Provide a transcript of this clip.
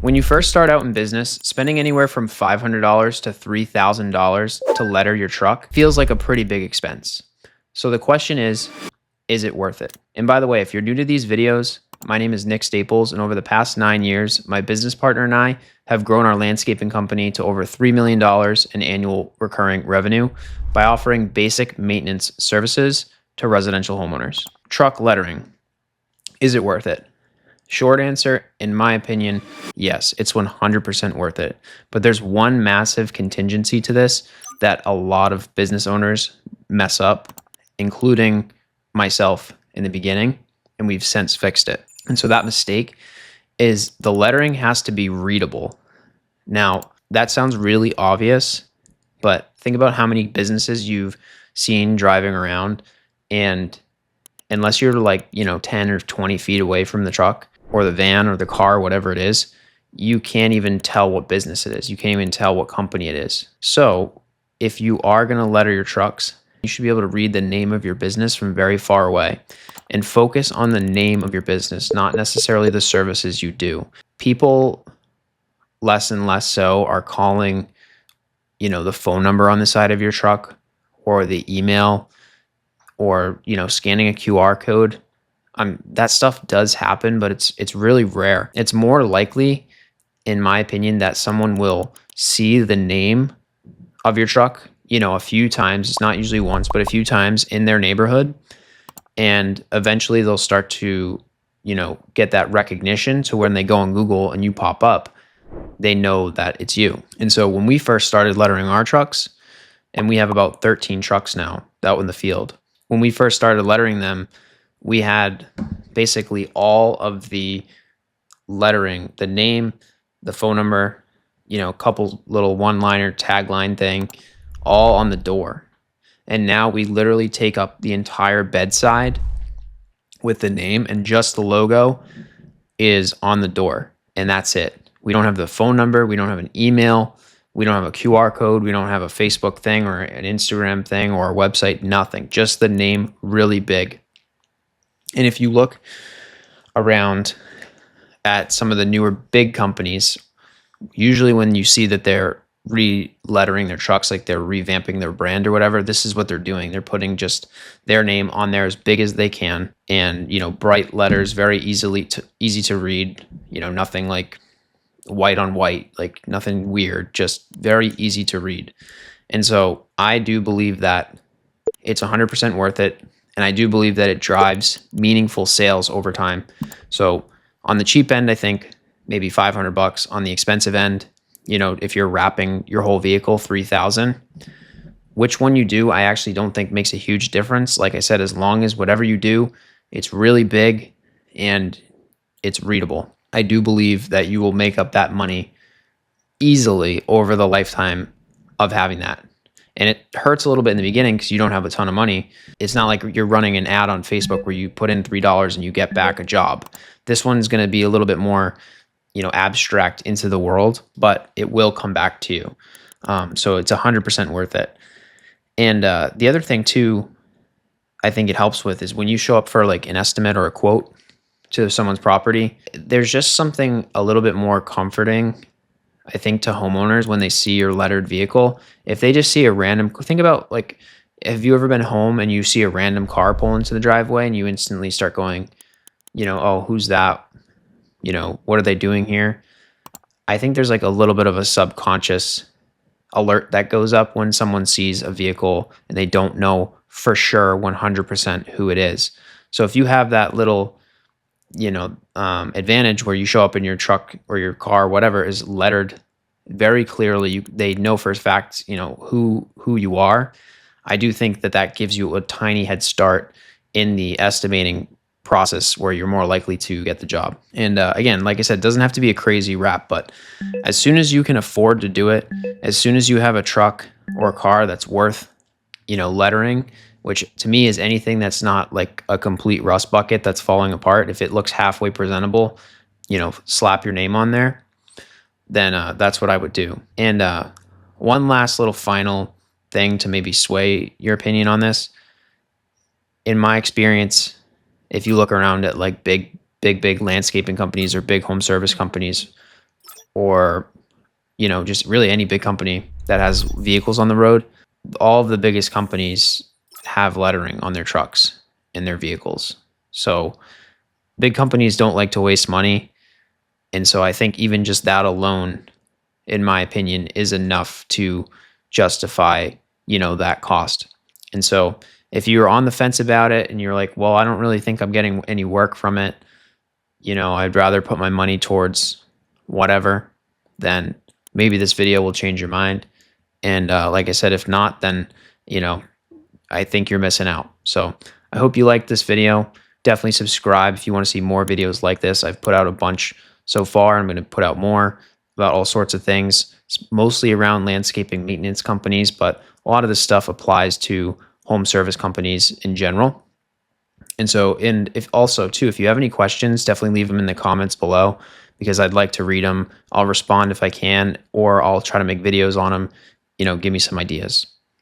When you first start out in business, spending anywhere from $500 to $3,000 to letter your truck feels like a pretty big expense. So the question is it worth it? And by the way, if you're new to these videos, my name is Nick Staples, and over the past 9 years, my business partner and I have grown our landscaping company to over $3 million in annual recurring revenue by offering basic maintenance services to residential homeowners. Truck lettering, is it worth it? Short answer, in my opinion, yes, it's 100% worth it. But there's one massive contingency to this that a lot of business owners mess up, including myself in the beginning, and we've since fixed it. And so that mistake is the lettering has to be readable. Now, that sounds really obvious, but think about how many businesses you've seen driving around, and unless you're 10 or 20 feet away from the truck or the van or the car, whatever it is, you can't even tell what business it is. You can't even tell what company it is. So if you are going to letter your trucks, you should be able to read the name of your business from very far away and focus on the name of your business, not necessarily the services you do. People less and less so are calling, the phone number on the side of your truck or the email or, scanning a QR code. That stuff does happen, but it's really rare. It's more likely, in my opinion, that someone will see the name of your truck, a few times. It's not usually once, but a few times in their neighborhood. And eventually they'll start to, get that recognition to when they go on Google and you pop up, they know that it's you. And so when we first started lettering our trucks, and we have about 13 trucks now out in the field, when we first started lettering them, we had basically all of the lettering, the name, the phone number, a couple little one-liner tagline thing, all on the door. And now we literally take up the entire bedside with the name, and just the logo is on the door. And that's it. We don't have the phone number. We don't have an email. We don't have a QR code. We don't have a Facebook thing or an Instagram thing or a website, nothing. Just the name really big. And if you look around at some of the newer big companies, usually when you see that they're re-lettering their trucks, like they're revamping their brand or whatever, this is what they're doing. They're putting just their name on there as big as they can, and bright letters, very easy to read. Nothing like white on white, like nothing weird, just very easy to read. And so I do believe that it's 100% worth it. And I do believe that it drives meaningful sales over time. So on the cheap end, I think maybe $500. On the expensive end, if you're wrapping your whole vehicle, $3,000. Which one you do, I actually don't think makes a huge difference. Like I said, as long as whatever you do, it's really big and it's readable, I do believe that you will make up that money easily over the lifetime of having that. And it hurts a little bit in the beginning because you don't have a ton of money. It's not like you're running an ad on Facebook where you put in $3 and you get back a job. This one's going to be a little bit more, abstract into the world, but it will come back to you. So it's 100% worth it. And the other thing too, I think it helps with is when you show up for like an estimate or a quote to someone's property, there's just something a little bit more comforting, I think, to homeowners when they see your lettered vehicle. If they just see a random, think about, like, have you ever been home and you see a random car pull into the driveway and you instantly start going, oh, who's that? What are they doing here? I think there's like a little bit of a subconscious alert that goes up when someone sees a vehicle and they don't know for sure 100% who it is. So if you have that little advantage where you show up in your truck or your car, whatever, is lettered very clearly, they know for a fact, who you are. I do think that gives you a tiny head start in the estimating process where you're more likely to get the job. And again, like I said, it doesn't have to be a crazy wrap, but as soon as you can afford to do it, as soon as you have a truck or a car that's worth, lettering, which to me is anything that's not like a complete rust bucket that's falling apart. If it looks halfway presentable, slap your name on there, then that's what I would do. And one last little final thing to maybe sway your opinion on this. In my experience, if you look around at like big landscaping companies or big home service companies, or, just really any big company that has vehicles on the road, all of the biggest companies have lettering on their trucks and their vehicles. So big companies don't like to waste money. And so I think even just that alone, in my opinion, is enough to justify, that cost. And so if you're on the fence about it and you're like, well, I don't really think I'm getting any work from it, I'd rather put my money towards whatever, then maybe this video will change your mind. And like I said, if not, then, I think you're missing out. So I hope you liked this video. Definitely subscribe if you want to see more videos like this. I've put out a bunch so far. I'm going to put out more about all sorts of things. It's mostly around landscaping maintenance companies, but a lot of this stuff applies to home service companies in general. And so, and if also too, if you have any questions, definitely leave them in the comments below because I'd like to read them. I'll respond if I can, or I'll try to make videos on them. Give me some ideas.